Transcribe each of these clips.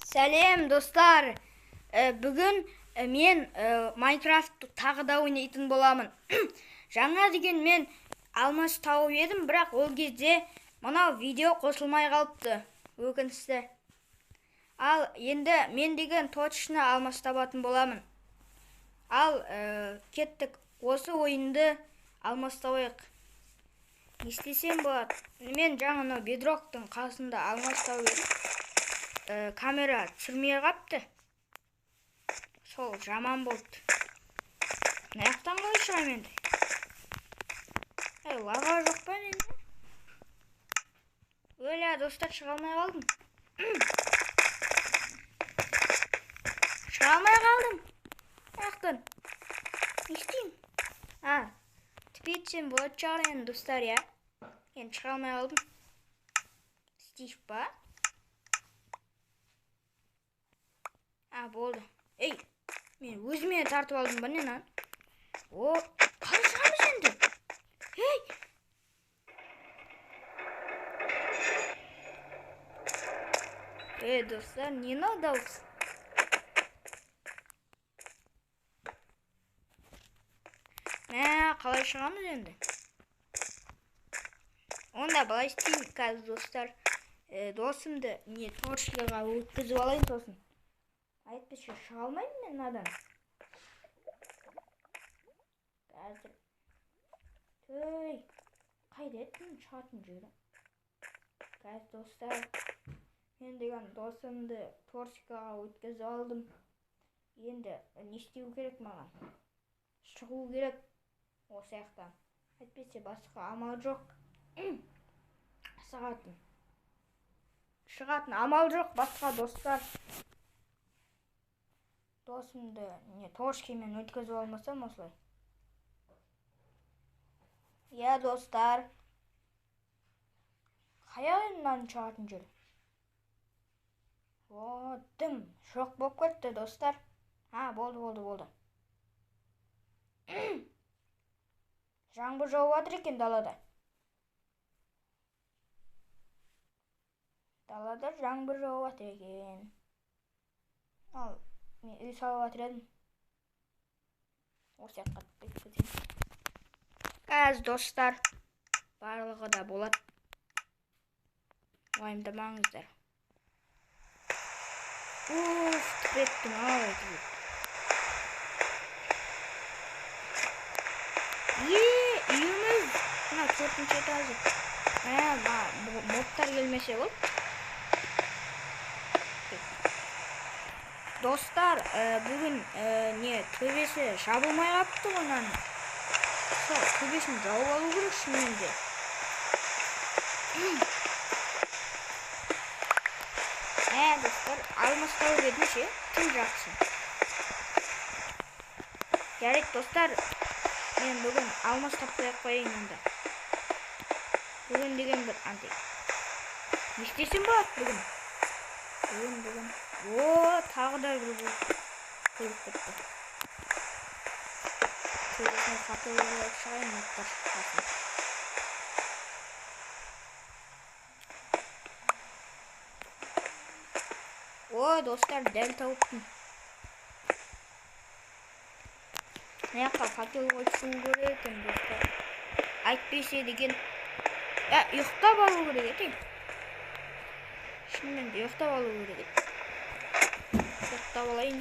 Сәлем достар. Бүгін мен Майнкрафт тағы да ойнайтын боламын. Жаңа деген мен алмас тауып едім, бірақ ол кезде мынау видео қосылмай қалыпты. Өкінішті. Ал енді мен деген точно алмас табатын боламын. Ал кеттік, осы ойынды алмас табайық. Не істесем болады? Мен жаңа бедроктың қасында алмас тауып едім. Камера түсірмей қапты. Сол жаман болды. Мынаяқтан қалай шығам енді? Лава жоқ па енді? Өлә, достар, шыға алмай қалдым. Шыға алмай қалдым. Мынаяқтан. Не істеймін? Тіпетсем болады шығар енді, достар, я. Енді шыға алмай қалдым. Стив па? Болды. Мен өзіме тартып алдым ба нені? Қалай шығамыз енді? Достар, нені алдауыз? Қалай шығамыз енді? Онда былай істеймін қазір, достар. Досымды торшылыға өткізіп алайын сосын. Айтпесе шыға алмаймын мен надан. Қазір. Қайда еттім шығатын жері. Қазір, достар. Мен деген досымды торсикаға өткізіп алдым. Енді не істеу керек маған? Шығу керек осы яқтан. Айтпесе басқа амал жоқ. Шығатын амал жоқ басқа, достар. Досымды торшкемен өткізіп алмасам осылай. Достар. Қай ойыннан шығатын жер? Дым жоқ болып кетті, достар. Болды. Жаңбыр жауып жатыр екен далада. Далада жаңбыр жауып жатыр екен. Ал мен үй салып жатыр едім. Осы жаққа өткізейін. Қазір, достар, барлығы да болады. Уайымдамаңыздар. Тіпеттім ау. Үйіміз. Мына 4-ші этажы. Мобтар келмесе ол. Достар, бүгін төбесі жабылмай қапты онан. Төбесін жауып алу керек шынымен де. Достар, алмас тауып едім ше, тым жақсы. Жарайды, достар, мен бүгін алмас таппай қояйын онда. Бүгін деген бір андай. Не істесем болады бүгін? Бүгін. Тағы да бір көріп кетті. Төбесіне қатылы болып шығайын, мұттар шыққасын. Достар, дәл тауыптым. Мынаяққа факел қойып шығу керек екен, достар. Айтпесе деген. Ұйықтап алу керек екен. Шынымен де ұйықтап алу керек екен. Ұйықтап алайын.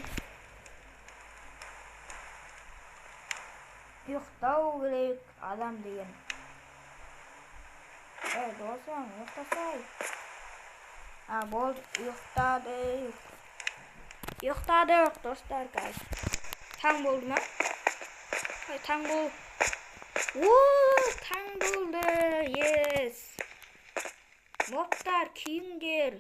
Ұйықтау керек адам деген. Досым, ұйықтасай. Болды, ұйықтадық, достар, қазір. Таң болды ма? Таң болды. Таң болды, ес. Мобтар, күйіңдер.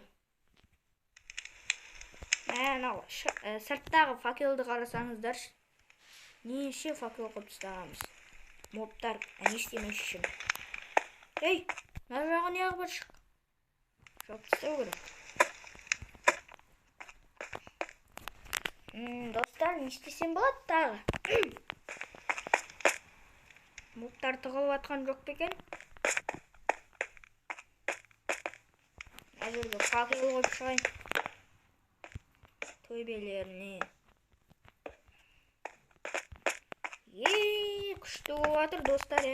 Сырттағы факелді қарасаңыздар. Неше факел қып ұстағамыз. Мобтар, не істемес үшін. Мына жағы не ағы бар шық? Жоқ істеу керек. Достар, не істесем болады тағы? Мобтар тығылып атқан жоқ бекен? Әзірге факел қойып шығайын. төбелеріне. Күшті болып жатыр достар,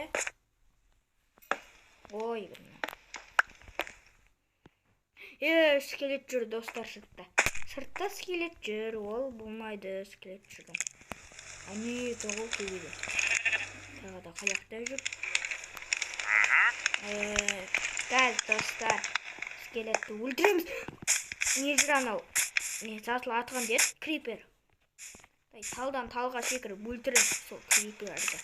Ой, скелет жүр достар сыртта. Сыртта скелет жүр, ол болмайды скелет жүрген. Әне, тоғыл төбеде. Тағы да қаяқта жүр. Газ достар, скелетті өлтіреміз. Не жүр анау? Не жасыл атқан деді, крипер. Талдан талға секіріп өлтірем сол криперді.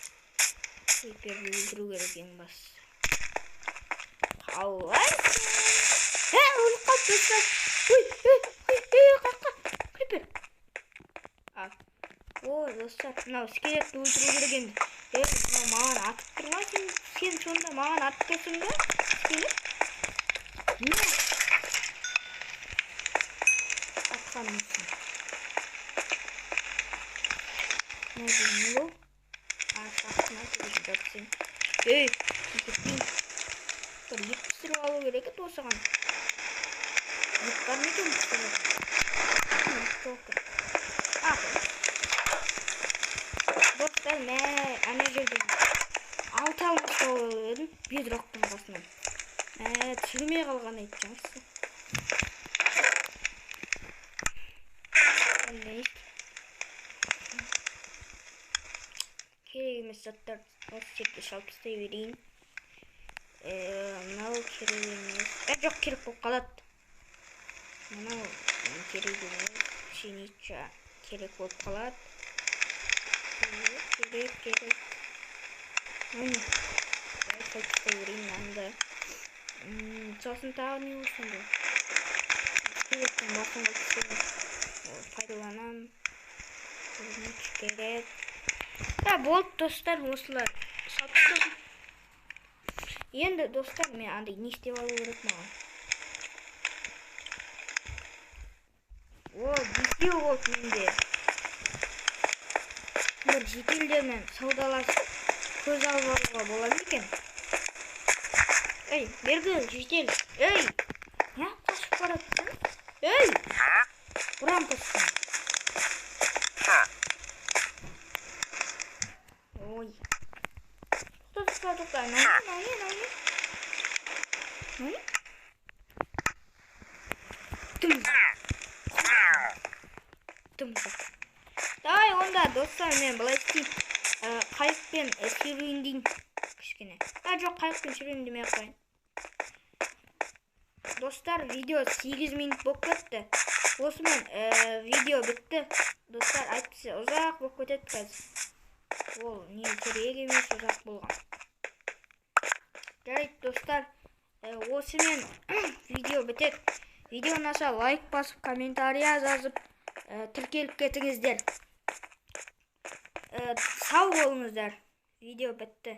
Криперді өлтіру керек ең бастысы. Қалайсың? Өліп қалды достар. Қаққа, крипер. Ой, достар, мынау скелетті өлтіру керек енді. Мынау маған атып тұр ма? Сен сонда маған атып тұрсың ба? Скелет? Не? Атқанымсың. Ne bu? Aşağısına koyacaksın. Gittin. Tabii yıkıştırı alı gerek et olsa kan. Yıklar ne demiştir? Çok. Dostlar ana girdim. 6 almış oldum. Bir rock'tan basmam. Çürümeye kalgan edeceğim size. Керегіміз заттар осы жерге салып тастай берейін. Мынау керек емес. Жоқ, керек болып қалады. Мынау керек емес. Пшеница керек болып қалады. Керек. Салып тастай берейін мынаны. Сосын тағы не болсын бұл? Керектің басында пайдаланам. Керек. Болды достар, осылар сатып. Енді достар, мен андай не істеп алу керек маған. Бесеу болды менде. Бір жекелдермен саудаласып көз алып алуға болады екен. Бергі жетел. Не қашып бараттың? Ұрам қашсын. Тоқта, нәне. Тымса. Давай онда достар, мен былай істеймін. Қайықпен сүруін дейін кішкене. Жоқ, қайықпен сүруін демей қойын. Достар, видео 8 минут болып кетті. Осымен видео бітті. Достар, айтпаса ұзақ болып кетеді қазір. Ол не керек емес ұзақ болған. Жарайды достар, осымен видео бітеді. Видео ұнаса лайк басып, комментария жазып, тіркеліп кетіңіздер. Сау болыңыздар. Видео бітті.